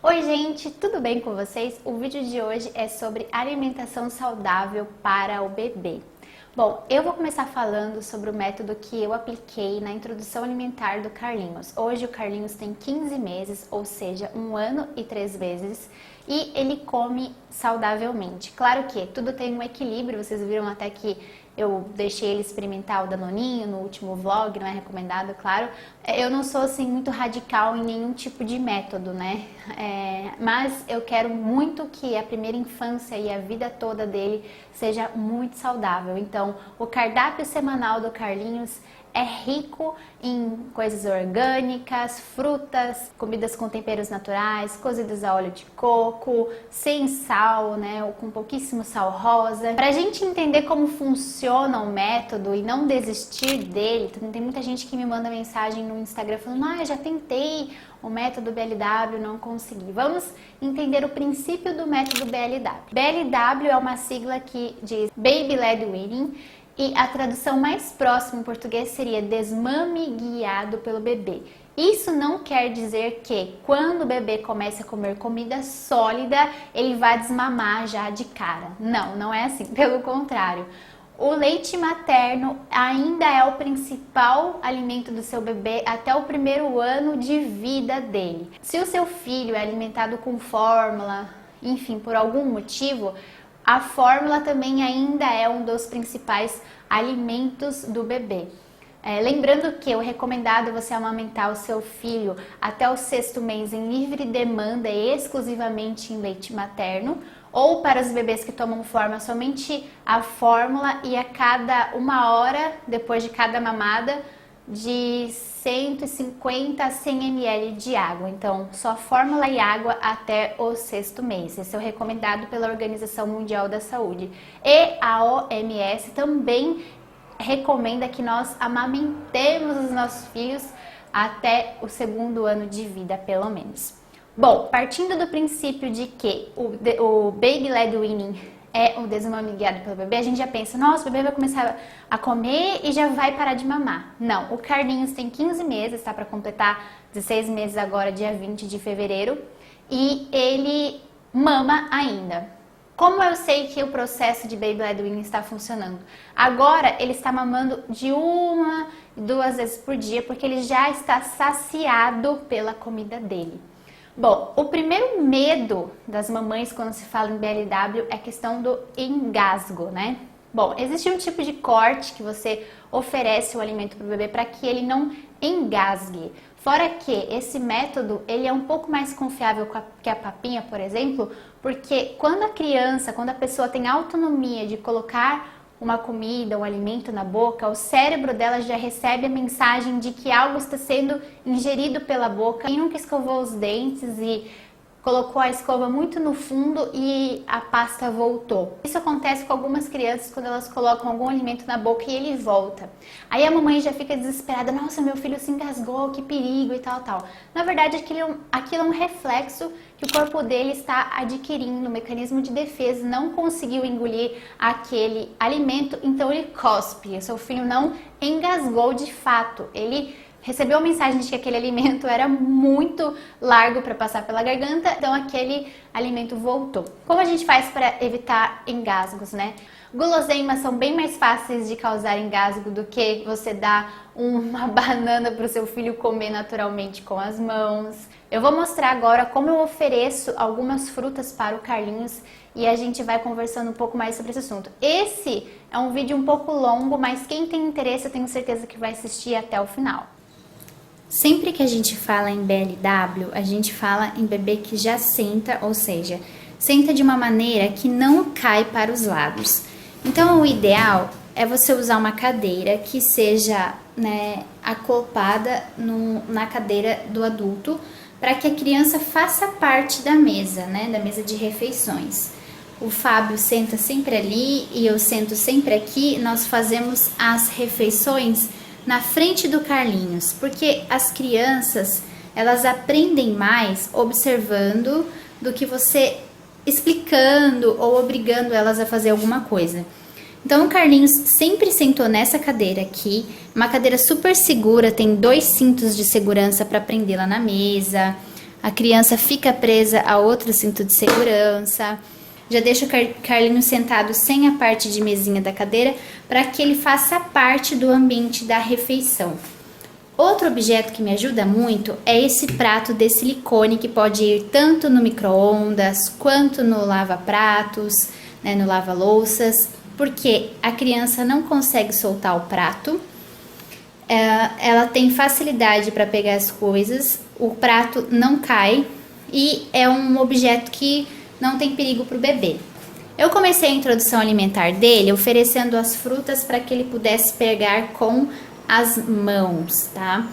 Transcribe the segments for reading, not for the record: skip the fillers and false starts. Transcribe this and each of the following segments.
Oi gente, tudo bem com vocês? O vídeo de hoje é sobre alimentação saudável para o bebê. Bom, eu vou começar falando sobre o método que eu apliquei na introdução alimentar do Carlinhos. Hoje o Carlinhos tem 15 meses, ou seja, 1 ano e 3 meses, e ele come saudavelmente. Claro que tudo tem um equilíbrio, vocês viram até que eu deixei ele experimentar o Danoninho no último vlog, não é recomendado, claro. Eu não sou assim muito radical em nenhum tipo de método, né? Mas eu quero muito que a primeira infância e a vida toda dele seja muito saudável. Então, o cardápio semanal do Carlinhos é rico em coisas orgânicas, frutas, comidas com temperos naturais, cozidas a óleo de coco, sem sal, né, ou com pouquíssimo sal rosa. Pra gente entender como funciona o método e não desistir dele, tem muita gente que me manda mensagem no Instagram falando: já tentei o método BLW, não consegui. Vamos entender o princípio do método BLW. BLW é uma sigla que diz Baby Led Weaning, e a tradução mais próxima em português seria desmame guiado pelo bebê. Isso não quer dizer que quando o bebê começa a comer comida sólida, ele vai desmamar já de cara. Não, não é assim, pelo contrário. O leite materno ainda é o principal alimento do seu bebê até o primeiro ano de vida dele. Se o seu filho é alimentado com fórmula, enfim, por algum motivo, a fórmula também ainda é um dos principais alimentos do bebê. Lembrando que o recomendado é você amamentar o seu filho até o 6º mês em livre demanda e exclusivamente em leite materno, ou para os bebês que tomam fórmula somente a fórmula e a cada 1 hora, depois de cada mamada, de 150 a 100 ml de água. Então, só fórmula e água até o 6º mês. Esse é o recomendado pela Organização Mundial da Saúde. E a OMS também recomenda que nós amamentemos os nossos filhos até o 2º ano de vida, pelo menos. Bom, partindo do princípio de que o Baby Led Weaning é o desmame guiado pelo bebê, a gente já pensa: nossa, o bebê vai começar a comer e já vai parar de mamar. Não, o Carlinhos tem 15 meses, está para completar 16 meses agora, dia 20 de fevereiro, e ele mama ainda. Como eu sei que o processo de Baby Led Weaning está funcionando? Agora ele está mamando de 1 a 2 vezes por dia, porque ele já está saciado pela comida dele. Bom, o primeiro medo das mamães quando se fala em BLW é a questão do engasgo, né? Bom, existe um tipo de corte que você oferece o alimento para o bebê para que ele não engasgue. Fora que esse método, ele é um pouco mais confiável que a papinha, por exemplo, porque quando a pessoa tem autonomia de colocar uma comida, um alimento na boca, o cérebro dela já recebe a mensagem de que algo está sendo ingerido pela boca. Quem nunca escovou os dentes e colocou a escova muito no fundo e a pasta voltou? Isso acontece com algumas crianças quando elas colocam algum alimento na boca e ele volta. Aí a mamãe já fica desesperada: nossa, meu filho se engasgou, que perigo e tal. Na verdade, aquilo é um reflexo que o corpo dele está adquirindo, um mecanismo de defesa, não conseguiu engolir aquele alimento, então ele cospe. O seu filho não engasgou de fato, ele recebeu a mensagem de que aquele alimento era muito largo para passar pela garganta, então aquele alimento voltou. Como a gente faz para evitar engasgos, né? Guloseimas são bem mais fáceis de causar engasgo do que você dar uma banana para o seu filho comer naturalmente com as mãos. Eu vou mostrar agora como eu ofereço algumas frutas para o Carlinhos e a gente vai conversando um pouco mais sobre esse assunto. Esse é um vídeo um pouco longo, mas quem tem interesse eu tenho certeza que vai assistir até o final. Sempre que a gente fala em BLW, a gente fala em bebê que já senta, ou seja, senta de uma maneira que não cai para os lados. Então, o ideal é você usar uma cadeira que seja, né, acoplada na cadeira do adulto, para que a criança faça parte da mesa, né, da mesa de refeições. O Fábio senta sempre ali e eu sento sempre aqui. Nós fazemos as refeições na frente do Carlinhos, porque as crianças, elas aprendem mais observando do que você explicando ou obrigando elas a fazer alguma coisa. Então o Carlinhos sempre sentou nessa cadeira aqui, uma cadeira super segura, tem 2 cintos de segurança para prendê-la na mesa. a criança fica presa a outro cinto de segurança. Já deixo o Carlinhos sentado sem a parte de mesinha da cadeira para que ele faça parte do ambiente da refeição. Outro objeto que me ajuda muito é esse prato de silicone que pode ir tanto no micro-ondas quanto no lava-pratos, né, no lava-louças, porque a criança não consegue soltar o prato, ela tem facilidade para pegar as coisas, o prato não cai e é um objeto que não tem perigo para o bebê. Eu comecei a introdução alimentar dele oferecendo as frutas para que ele pudesse pegar com as mãos, tá?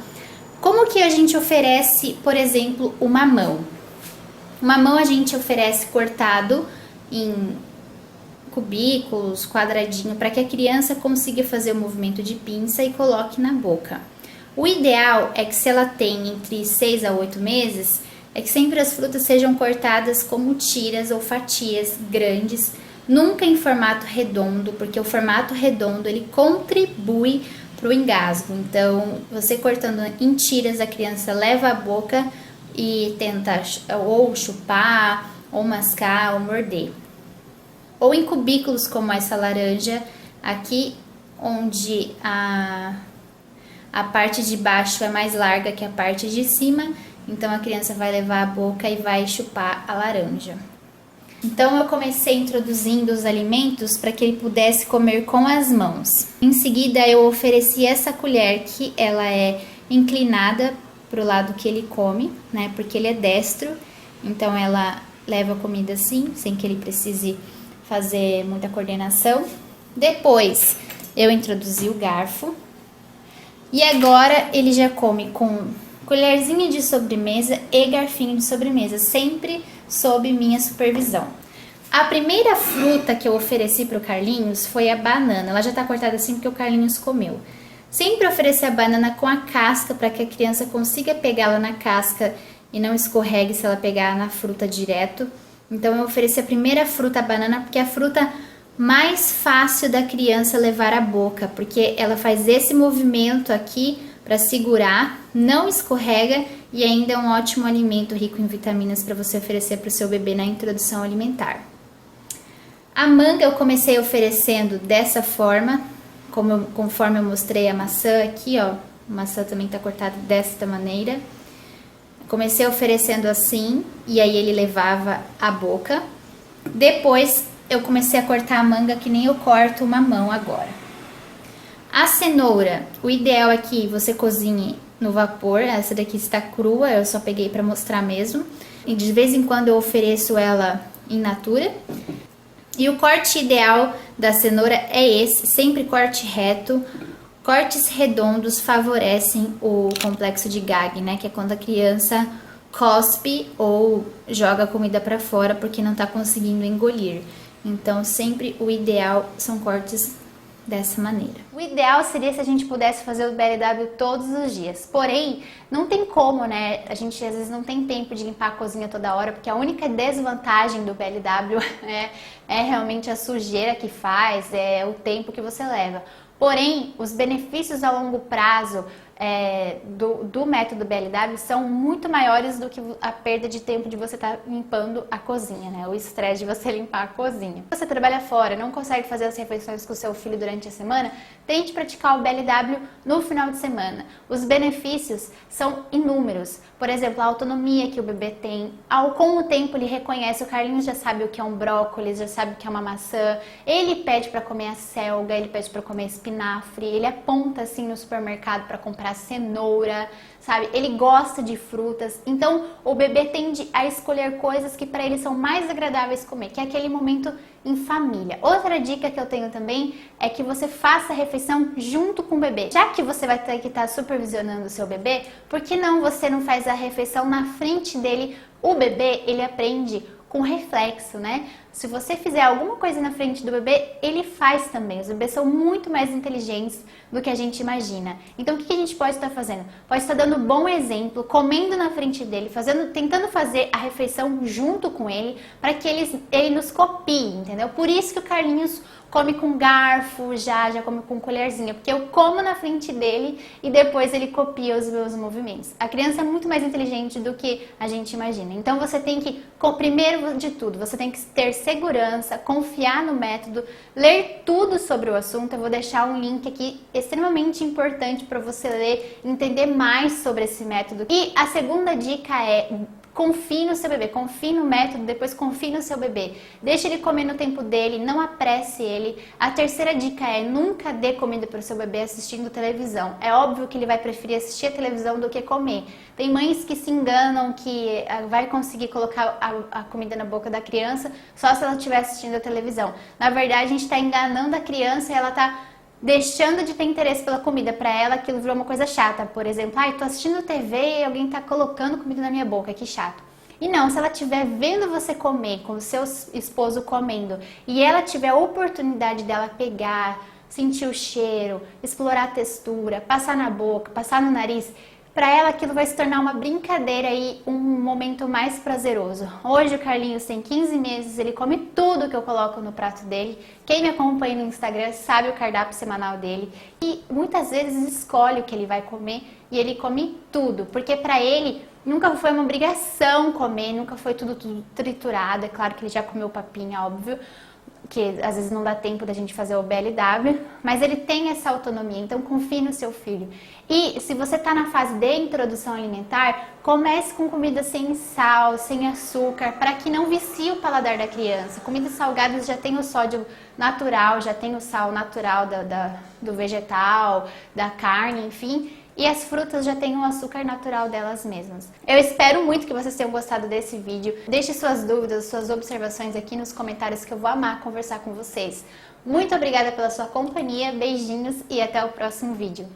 Como que a gente oferece, por exemplo, o mamão? O mamão a gente oferece cortado em cubículos, quadradinho, para que a criança consiga fazer o movimento de pinça e coloque na boca. O ideal é que se ela tem entre 6 a 8 meses, é que sempre as frutas sejam cortadas como tiras ou fatias grandes, nunca em formato redondo, porque o formato redondo ele contribui para o engasgo. Então, você cortando em tiras, a criança leva a boca e tenta ou chupar, ou mascar, ou morder. Ou em cubículos como essa laranja aqui, onde a parte de baixo é mais larga que a parte de cima, então a criança vai levar a boca e vai chupar a laranja. Então eu comecei introduzindo os alimentos para que ele pudesse comer com as mãos. Em seguida eu ofereci essa colher que ela é inclinada para o lado que ele come, né? Porque ele é destro, então ela leva a comida assim, sem que ele precise fazer muita coordenação. Depois eu introduzi o garfo e agora ele já come com colherzinha de sobremesa e garfinho de sobremesa, sempre sob minha supervisão. A primeira fruta que eu ofereci para o Carlinhos foi a banana. Ela já está cortada assim porque o Carlinhos comeu. Sempre ofereci a banana com a casca para que a criança consiga pegá-la na casca e não escorregue se ela pegar na fruta direto. Então eu ofereci a primeira fruta, a banana, porque é a fruta mais fácil da criança levar à boca, porque ela faz esse movimento aqui para segurar, não escorrega e ainda é um ótimo alimento rico em vitaminas para você oferecer para o seu bebê na introdução alimentar. A manga eu comecei oferecendo dessa forma, conforme eu mostrei a maçã aqui, ó, a maçã também está cortada desta maneira. Comecei oferecendo assim e aí ele levava a boca. Depois eu comecei a cortar a manga que nem eu corto o mamão agora. A cenoura, o ideal é que você cozinhe no vapor, essa daqui está crua, eu só peguei para mostrar mesmo. E de vez em quando eu ofereço ela in natura. E o corte ideal da cenoura é esse, sempre corte reto. Cortes redondos favorecem o complexo de gag, né? Que é quando a criança cospe ou joga a comida para fora porque não está conseguindo engolir. Então, sempre o ideal são cortes dessa maneira. O ideal seria se a gente pudesse fazer o BLW todos os dias. Porém, não tem como, né? A gente às vezes não tem tempo de limpar a cozinha toda hora, porque a única desvantagem do BLW é realmente a sujeira que faz, é o tempo que você leva. Porém, os benefícios a longo prazo do método BLW são muito maiores do que a perda de tempo de você estar limpando a cozinha, né? O estresse de você limpar a cozinha. Se você trabalha fora, não consegue fazer as refeições com o seu filho durante a semana, tente praticar o BLW no final de semana. Os benefícios são inúmeros. Por exemplo, a autonomia que o bebê tem. Com o tempo ele reconhece, o Carlinhos já sabe o que é um brócolis, já sabe o que é uma maçã. Ele pede para comer a selga, ele pede para comer espinafre, ele aponta assim no supermercado para comprar cenoura, sabe? Ele gosta de frutas. Então, o bebê tende a escolher coisas que para ele são mais agradáveis comer, que é aquele momento em família. Outra dica que eu tenho também é que você faça a refeição junto com o bebê. Já que você vai ter que estar supervisionando o seu bebê, por que não você não faz a refeição na frente dele? O bebê, ele aprende com reflexo, né? Se você fizer alguma coisa na frente do bebê, ele faz também. Os bebês são muito mais inteligentes do que a gente imagina. Então, o que a gente pode estar fazendo? Pode estar dando bom exemplo, comendo na frente dele, tentando fazer a refeição junto com ele, para que ele nos copie, entendeu? Por isso que o Carlinhos come com garfo, já come com colherzinha, porque eu como na frente dele e depois ele copia os meus movimentos. A criança é muito mais inteligente do que a gente imagina. Então você tem que, primeiro de tudo, você tem que ter segurança, confiar no método, ler tudo sobre o assunto. Eu vou deixar um link aqui extremamente importante para você ler, entender mais sobre esse método. E a segunda dica é: confie no seu bebê, confie no método, depois confie no seu bebê. Deixe ele comer no tempo dele, não apresse ele. A terceira dica é: nunca dê comida para o seu bebê assistindo televisão. É óbvio que ele vai preferir assistir a televisão do que comer. Tem mães que se enganam que vai conseguir colocar a comida na boca da criança só se ela estiver assistindo a televisão. Na verdade, a gente está enganando a criança e ela está deixando de ter interesse pela comida. Para ela aquilo virou uma coisa chata. Por exemplo, tô assistindo TV e alguém tá colocando comida na minha boca, que chato. E não, se ela estiver vendo você comer, com o seu esposo comendo, e ela tiver a oportunidade dela pegar, sentir o cheiro, explorar a textura, passar na boca, passar no nariz, para ela aquilo vai se tornar uma brincadeira e um momento mais prazeroso. Hoje o Carlinhos tem 15 meses, ele come tudo que eu coloco no prato dele. Quem me acompanha no Instagram sabe o cardápio semanal dele e muitas vezes escolhe o que ele vai comer e ele come tudo, porque para ele nunca foi uma obrigação comer, nunca foi tudo triturado. É claro que ele já comeu papinha, óbvio, que às vezes não dá tempo da gente fazer o BLW, mas ele tem essa autonomia, então confie no seu filho. E se você está na fase de introdução alimentar, comece com comida sem sal, sem açúcar, para que não vicie o paladar da criança. Comidas salgadas já tem o sódio natural, já tem o sal natural do vegetal, da carne, enfim. E as frutas já têm o açúcar natural delas mesmas. Eu espero muito que vocês tenham gostado desse vídeo. Deixe suas dúvidas, suas observações aqui nos comentários que eu vou amar conversar com vocês. Muito obrigada pela sua companhia, beijinhos e até o próximo vídeo.